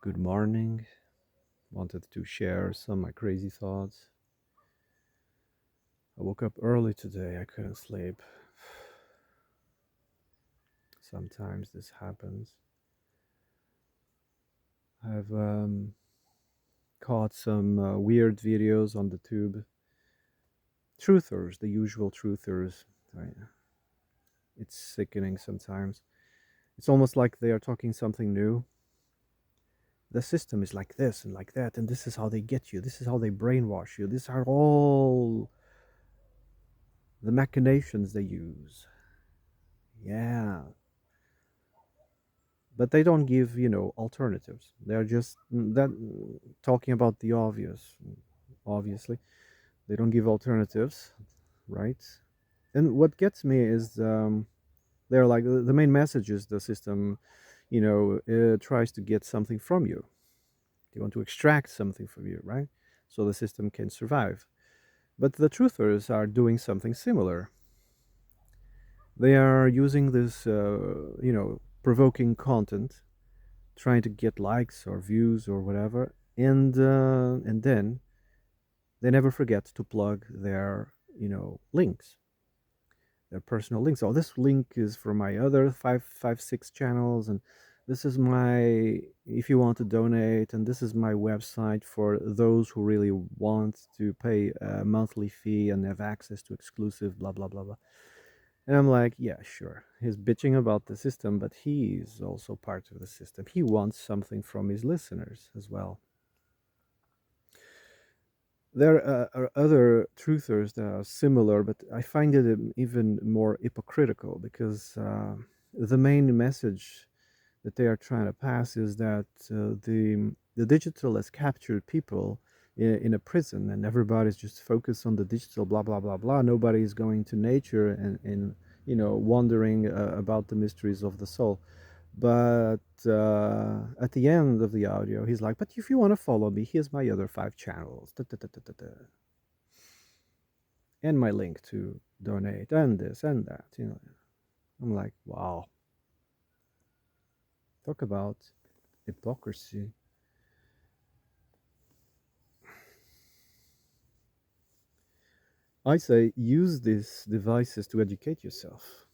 Good morning. Wanted to share some of my crazy thoughts. I woke up early today. I couldn't sleep. Sometimes this happens. I've caught some weird videos on the tube. Truthers, the usual truthers. Right? It's sickening sometimes. It's almost like they are talking something new. The system is like this and like that, and this is how they get you. This is how they brainwash you. These are all the machinations they use. Yeah, but they don't give alternatives. They're just talking about the obvious. Obviously they don't give alternatives, right? And what gets me is they're like the main message is the system tries to get something from you. They want to extract something from you, right? So the system can survive. But the truthers are doing something similar. They are using this provoking content, trying to get likes or views or whatever, and then they never forget to plug their links, their personal links. Oh, this link is for my other five six channels, and this is my, if you want to donate, and this is my website for those who really want to pay a monthly fee and have access to exclusive blah blah blah blah. And I'm like, yeah, sure. He's bitching about the system, but he's also part of the system. He wants something from his listeners as well. There are other truthers that are similar, but I find it even more hypocritical because the main message that they are trying to pass is that the digital has captured people in a prison, and everybody's just focused on the digital, blah blah blah blah. Nobody's going to nature and wondering about the mysteries of the soul. But at the end of the audio, he's like, "But if you want to follow me, here's my other five channels, da, da, da, da, da, da, and my link to donate, and this and that." I'm like, wow, talk about hypocrisy. I say use these devices to educate yourself.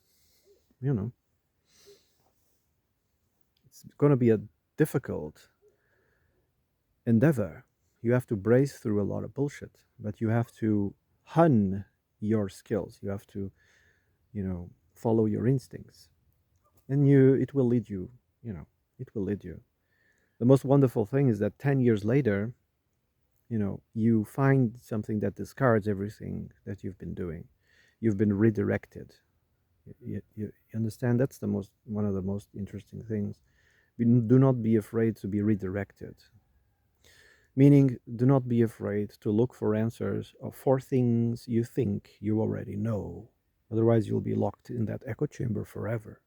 You know, it's going to be a difficult endeavor. You have to brace through a lot of bullshit, but you have to hone your skills. You have to, follow your instincts, and it will lead you. You know, it will lead you. The most wonderful thing is that 10 years later, you find something that discards everything that you've been doing. You've been redirected. You understand? That's the most one of the most interesting things. Do not be afraid to be redirected. Meaning, do not be afraid to look for answers for things you think you already know. Otherwise, you'll be locked in that echo chamber forever.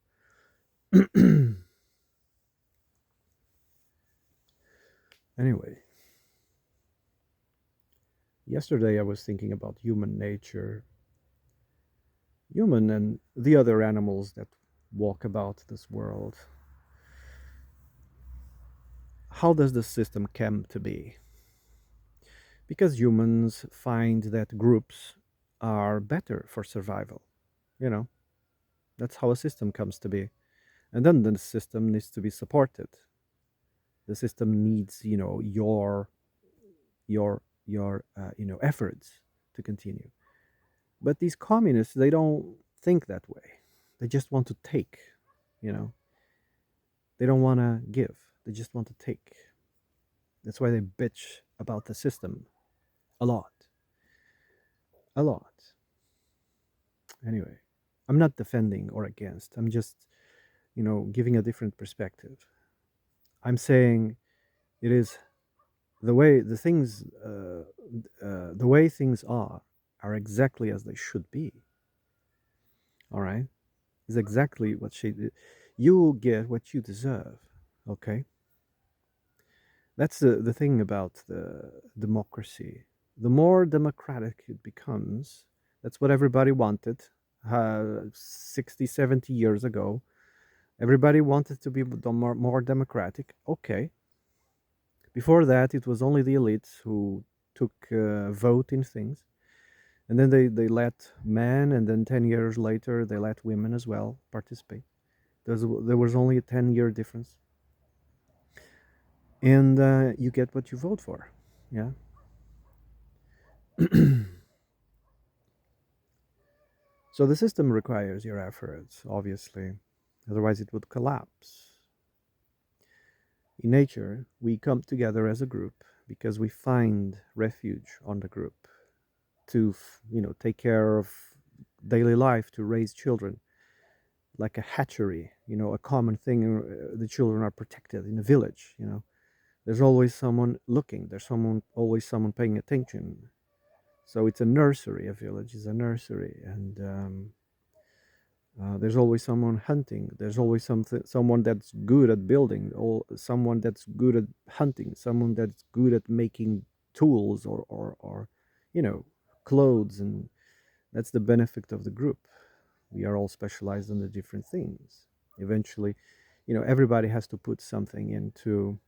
Anyway, yesterday I was thinking about human nature, human and the other animals that walk about this world. How does the system come to be? Because humans find that groups are better for survival. You know, that's how a system comes to be. And then the system needs to be supported. The system needs, your efforts to continue. But these communists, they don't think that way. They just want to take, you know. They don't want to give. They just want to take. That's why they bitch about the system a lot. A lot. Anyway, I'm not defending or against. I'm just, giving a different perspective. I'm saying it is the way the way things are exactly as they should be. All right, is exactly what you will get what you deserve. Okay, that's the thing about the democracy. The more democratic it becomes, that's what everybody wanted 60, 70 years ago. Everybody wanted to be more democratic. Okay, Before that, it was only the elites who took vote in things, and then they let men, and then 10 years later they let women as well participate. There was only a 10-year difference, and you get what you vote for. Yeah. So the system requires your efforts, obviously, otherwise it would collapse. In nature, we come together as a group because we find refuge on the group to, take care of daily life, to raise children, like a hatchery, a common thing. The children are protected in a village. There's always someone looking. There's always someone paying attention. So it's a nursery. A village is a nursery, and there's always someone hunting. There's always someone that's good at building, or someone that's good at hunting, someone that's good at making tools, or you know, clothes, and that's the benefit of the group. We are all specialized in the different things. Eventually, everybody has to put something into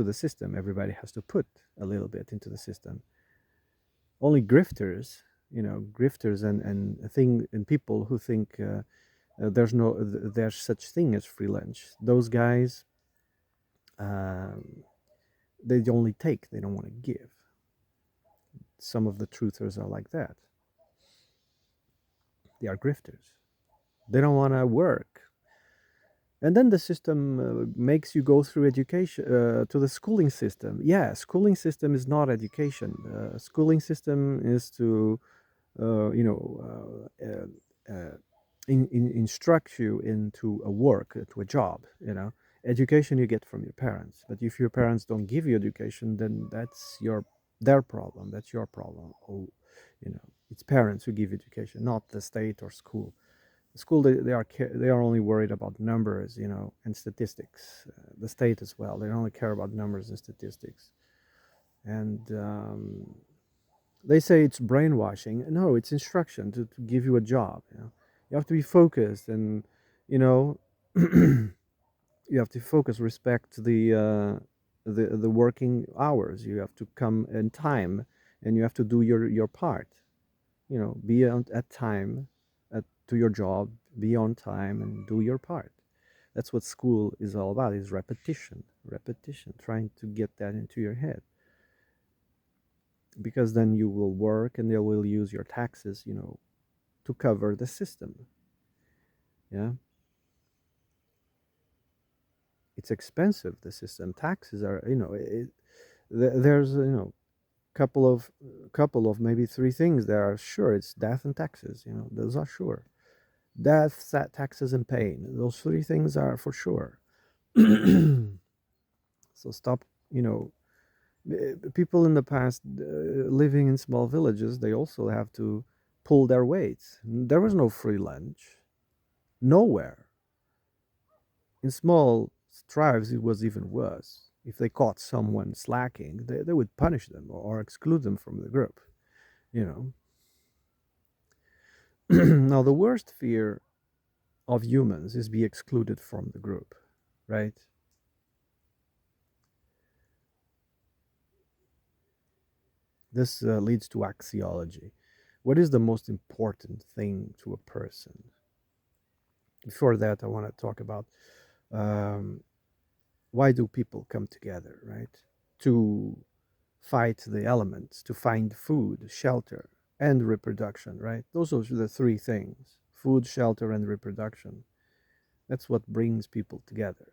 the system. Everybody has to put a little bit into the system. Only grifters and people who think there's such thing as free lunch. Those guys, um, they only take, they don't want to give. Some of the truthers are like that. They are grifters. They don't want to work. And then the system makes you go through education to the schooling system. Yeah, schooling system is not education. Schooling system is to instruct you into a work, to a job. Education you get from your parents, but if your parents don't give you education, then that's their problem. That's your problem. Oh, it's parents who give education, not the state or school. School, they are only worried about numbers, and statistics. The state as well, they only care about numbers and statistics. And they say it's brainwashing. No, it's instruction to give you a job. You have to be focused, and you know you have to focus, respect the working hours. You have to come in time, and you have to do your part. Be at time, to your job, be on time, and do your part. That's what school is all about, is repetition, trying to get that into your head, because then you will work and they will use your taxes, to cover the system. Yeah. It's expensive, the system. Taxes are, there's, couple of maybe three things that are sure. It's death and taxes, those are sure. Death, taxes, and pain, those three things are for sure. So stop, people in the past, living in small villages, they also have to pull their weights. There was no free lunch, nowhere. In small tribes, it was even worse. If they caught someone slacking, they would punish them, or exclude them from the group. You know. Now, the worst fear of humans is be excluded from the group, right? This leads to axiology. What is the most important thing to a person? Before that, I want to talk about um, why do people come together, right? To fight the elements, to find food, shelter, and reproduction, right? Those are the three things: food, shelter, and reproduction. That's what brings people together.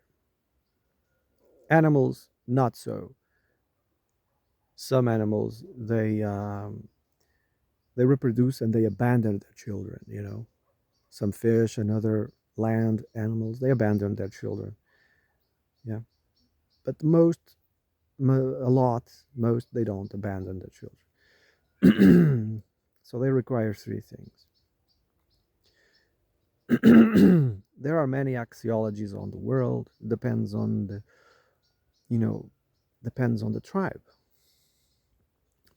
Animals, not so. Some animals, they reproduce and they abandon their children. Some fish and other land animals, they abandon their children. Yeah, but most they don't abandon their children. So they require three things. There are many axiologies on the world. Depends on you know, the tribe.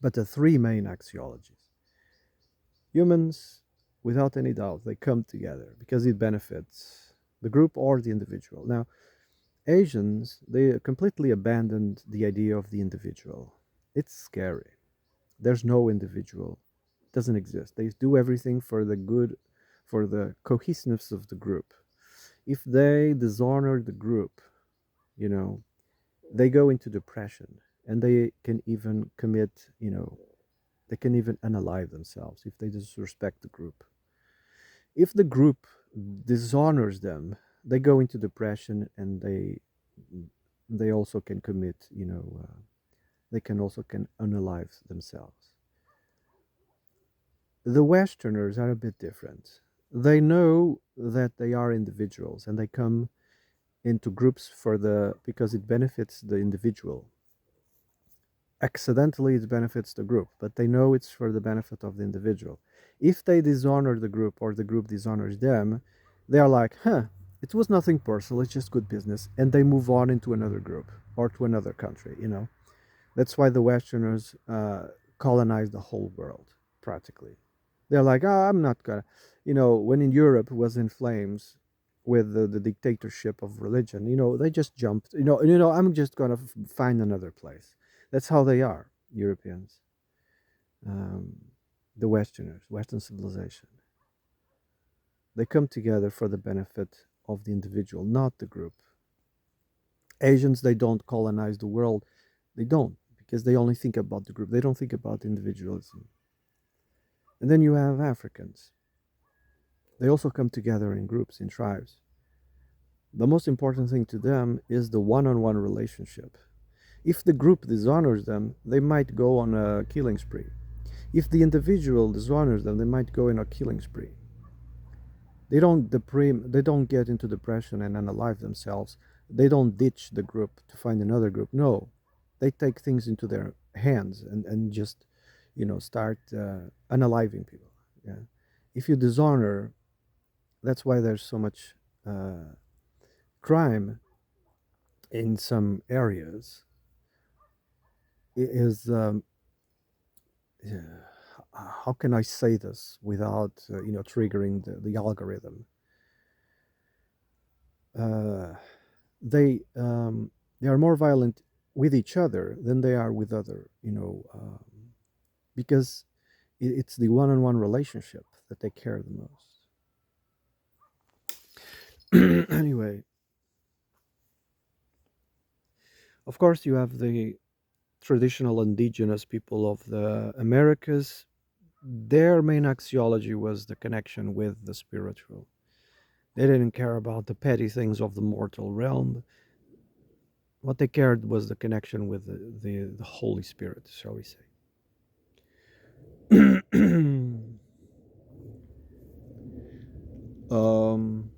But the three main axiologies. Humans, without any doubt, they come together because it benefits the group or the individual. Now, Asians, they completely abandoned the idea of the individual. It's scary. There's no individual. It doesn't exist. They do everything for the good, for the cohesiveness of the group. If they dishonor the group, you know, they go into depression and they can even commit, they can even unalive themselves if they disrespect the group. If the group dishonors them, they go into depression and they also can commit, they can also can unalive themselves. The Westerners are a bit different. They know that they are individuals and they come into groups for the because it benefits the individual. Accidentally it benefits the group, but they know it's for the benefit of the individual. If they dishonor the group or the group dishonors them, they are like, huh, it was nothing personal, it's just good business, and they move on into another group or to another country. That's why the Westerners colonize the whole world, practically. They're like, oh, I'm not gonna, when in Europe was in flames with the dictatorship of religion, they just jumped, I'm just gonna find another place. That's how they are, Europeans, um, the Westerners, Western civilization. They come together for the benefit of the individual, not the group. Asians, they don't colonize the world. They don't, because they only think about the group. They don't think about individualism. And then you have Africans. They also come together in groups, in tribes. The most important thing to them is the one on one relationship. If the group dishonors them, they might go on a killing spree. If the individual dishonors them, they might go in a killing spree. They don't get into depression and unalive themselves. They don't ditch the group to find another group. No, they take things into their hands and just, start unaliving people. Yeah. If you dishonor, that's why there's so much crime in some areas. Is yeah, how can I say this without triggering the algorithm? Uh, they are more violent with each other than they are with other, because it's the one-on-one relationship that they care the most. Anyway, of course, you have the traditional indigenous people of the Americas. Their main axiology was the connection with the spiritual. They didn't care about the petty things of the mortal realm. What they cared was the connection with the Holy Spirit, shall we say. um,